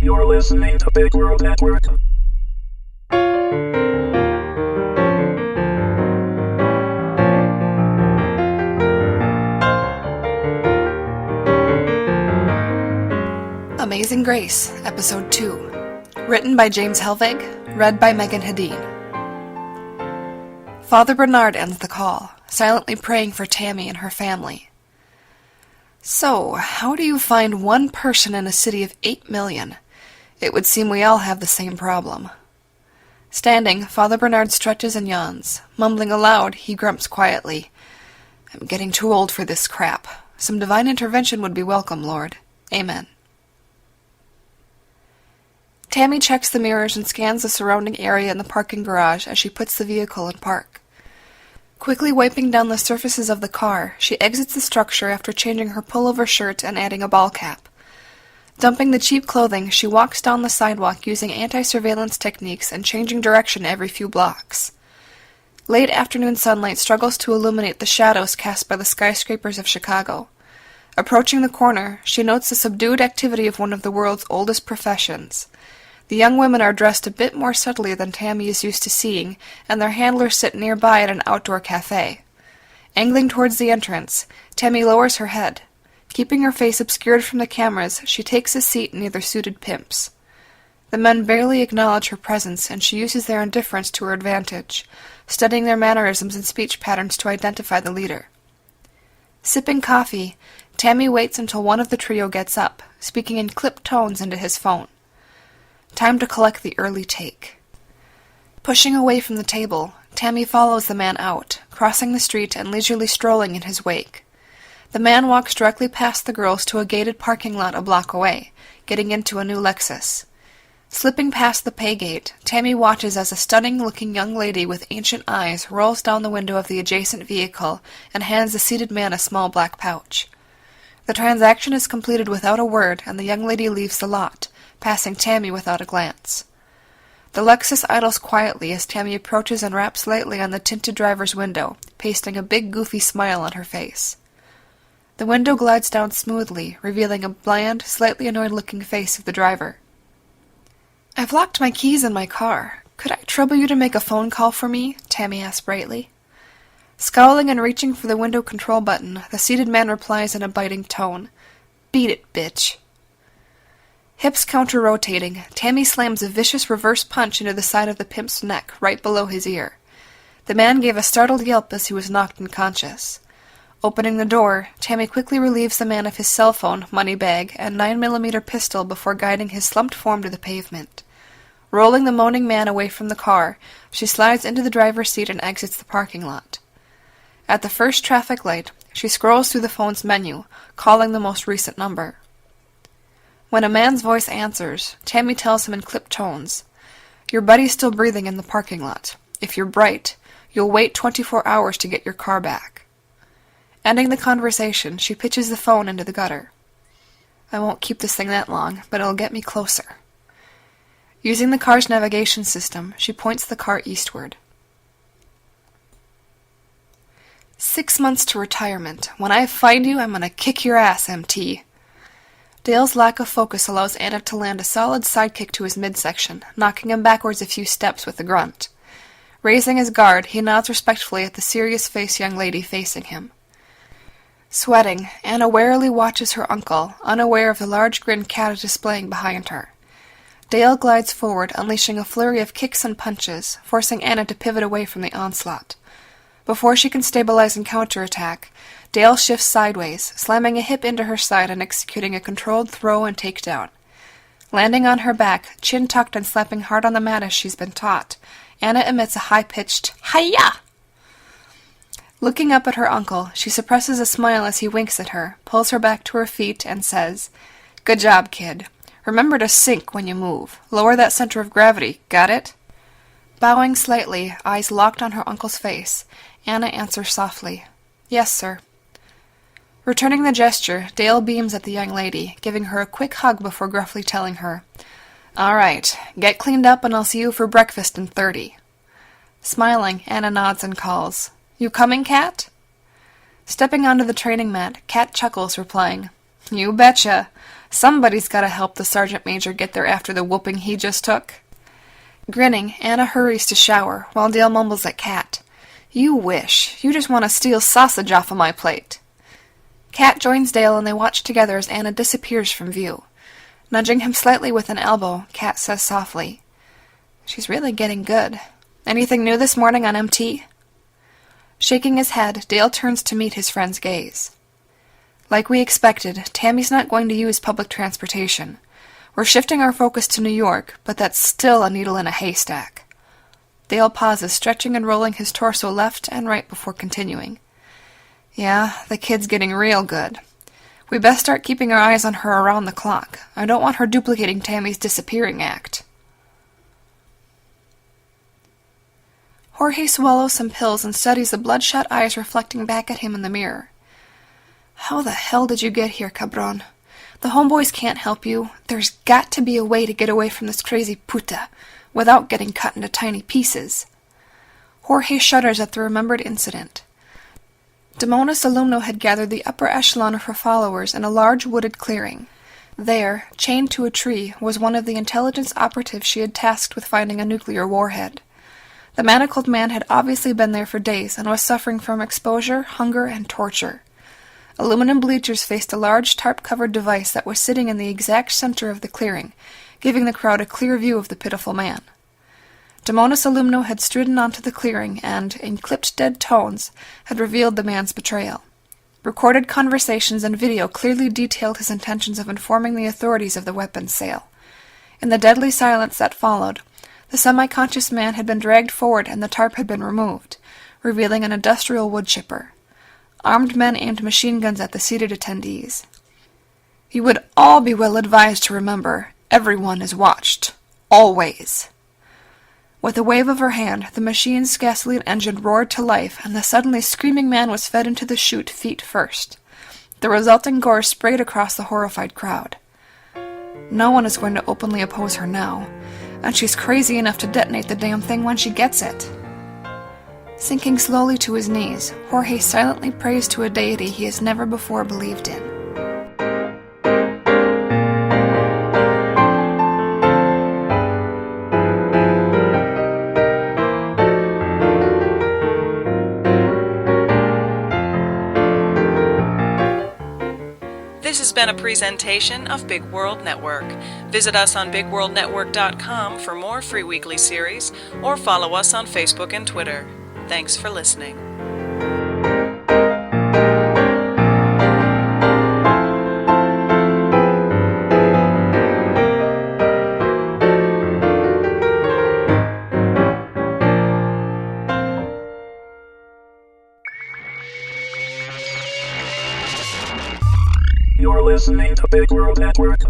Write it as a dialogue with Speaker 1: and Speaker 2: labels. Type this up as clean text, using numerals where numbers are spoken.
Speaker 1: You're listening to Big World Network.
Speaker 2: Amazing Grace, Episode 2. Written by James Hellvig, read by Meagan Hedin. Father Bernard ends the call, silently praying for Tammy and her family. So, how do you find one person in a city of 8 million? It would seem we all have the same problem. Standing, Father Bernard stretches and yawns. Mumbling aloud, he grumps quietly. I'm getting too old for this crap. Some divine intervention would be welcome, Lord. Amen. Tammy checks the mirrors and scans the surrounding area in the parking garage as she puts the vehicle in park. Quickly wiping down the surfaces of the car, she exits the structure after changing her pullover shirt and adding a ball cap. Dumping the cheap clothing, she walks down the sidewalk using anti-surveillance techniques and changing direction every few blocks. Late afternoon sunlight struggles to illuminate the shadows cast by the skyscrapers of Chicago. Approaching the corner, she notes the subdued activity of one of the world's oldest professions. The young women are dressed a bit more subtly than Tammy is used to seeing, and their handlers sit nearby at an outdoor cafe. Angling towards the entrance, Tammy lowers her head. Keeping her face obscured from the cameras, she takes a seat near their suited pimps. The men barely acknowledge her presence, and she uses their indifference to her advantage, studying their mannerisms and speech patterns to identify the leader. Sipping coffee, Tammy waits until one of the trio gets up, speaking in clipped tones into his phone. Time to collect the early take. Pushing away from the table, Tammy follows the man out, crossing the street and leisurely strolling in his wake. The man walks directly past the girls to a gated parking lot a block away, getting into a new Lexus. Slipping past the pay gate, Tammy watches as a stunning-looking young lady with ancient eyes rolls down the window of the adjacent vehicle and hands the seated man a small black pouch. The transaction is completed without a word, and the young lady leaves the lot, passing Tammy without a glance. The Lexus idles quietly as Tammy approaches and raps lightly on the tinted driver's window, pasting a big goofy smile on her face. The window glides down smoothly, revealing a bland, slightly annoyed-looking face of the driver. I've locked my keys in my car. Could I trouble you to make a phone call for me? Tammy asks brightly. Scowling and reaching for the window control button, the seated man replies in a biting tone. Beat it, bitch. Hips counter-rotating, Tammy slams a vicious reverse punch into the side of the pimp's neck, right below his ear. The man gave a startled yelp as he was knocked unconscious. Opening the door, Tammy quickly relieves the man of his cell phone, money bag, and 9mm pistol before guiding his slumped form to the pavement. Rolling the moaning man away from the car, she slides into the driver's seat and exits the parking lot. At the first traffic light, she scrolls through the phone's menu, calling the most recent number. When a man's voice answers, Tammy tells him in clipped tones, Your buddy's still breathing in the parking lot. If you're bright, you'll wait 24 hours to get your car back. Ending the conversation, she pitches the phone into the gutter. I won't keep this thing that long, but it'll get me closer. Using the car's navigation system, she points the car eastward. 6 months to retirement. When I find you, I'm gonna kick your ass, MT. Dale's lack of focus allows Anna to land a solid sidekick to his midsection, knocking him backwards a few steps with a grunt. Raising his guard, he nods respectfully at the serious-faced young lady facing him. Sweating, Anna warily watches her uncle, unaware of the large grin Kat is displaying behind her. Dale glides forward, unleashing a flurry of kicks and punches, forcing Anna to pivot away from the onslaught. Before she can stabilize and counterattack, Dale shifts sideways, slamming a hip into her side and executing a controlled throw and takedown. Landing on her back, chin tucked and slapping hard on the mat as she's been taught, Anna emits a high-pitched, Hi-ya! Looking up at her uncle, she suppresses a smile as he winks at her, pulls her back to her feet, and says, Good job, kid. Remember to sink when you move. Lower that center of gravity, got it? Bowing slightly, eyes locked on her uncle's face, Anna answers softly, Yes, sir. Returning the gesture, Dale beams at the young lady, giving her a quick hug before gruffly telling her, All right, get cleaned up and I'll see you for breakfast in 30. Smiling, Anna nods and calls, You coming, Kat? Stepping onto the training mat, Kat chuckles, replying, You betcha. Somebody's gotta help the sergeant major get there after the whooping he just took. Grinning, Anna hurries to shower, while Dale mumbles at Kat. You wish. You just want to steal sausage off of my plate. Kat joins Dale and they watch together as Anna disappears from view. Nudging him slightly with an elbow, Kat says softly, She's really getting good. Anything new this morning on MT? Shaking his head, Dale turns to meet his friend's gaze. Like we expected, Tammy's not going to use public transportation. We're shifting our focus to New York, but that's still a needle in a haystack. Dale pauses, stretching and rolling his torso left and right before continuing. Yeah, the kid's getting real good. We best start keeping our eyes on her around the clock. I don't want her duplicating Tammy's disappearing act. Jorge swallows some pills and studies the bloodshot eyes reflecting back at him in the mirror. How the hell did you get here, cabron? The homeboys can't help you. There's got to be a way to get away from this crazy puta, without getting cut into tiny pieces. Jorge shudders at the remembered incident. Damona's alumno had gathered the upper echelon of her followers in a large wooded clearing. There, chained to a tree, was one of the intelligence operatives she had tasked with finding a nuclear warhead. The manacled man had obviously been there for days and was suffering from exposure, hunger, and torture. Aluminum bleachers faced a large tarp-covered device that was sitting in the exact center of the clearing, giving the crowd a clear view of the pitiful man. Damona's alumno had stridden onto the clearing and, in clipped dead tones, had revealed the man's betrayal. Recorded conversations and video clearly detailed his intentions of informing the authorities of the weapons sale. In the deadly silence that followed, the semi-conscious man had been dragged forward and the tarp had been removed, revealing an industrial wood chipper. Armed men aimed machine guns at the seated attendees. You would all be well advised to remember, everyone is watched. Always. With a wave of her hand, the machine's gasoline engine roared to life, and the suddenly screaming man was fed into the chute feet first. The resulting gore sprayed across the horrified crowd. No one is going to openly oppose her now, and she's crazy enough to detonate the damn thing when she gets it. Sinking slowly to his knees, Jorge silently prays to a deity he has never before believed in.
Speaker 3: This has been a presentation of Big World Network. Visit us on BigWorldNetwork.com for more free weekly series, or follow us on Facebook and Twitter. Thanks for listening.
Speaker 1: You're listening to Big World Network.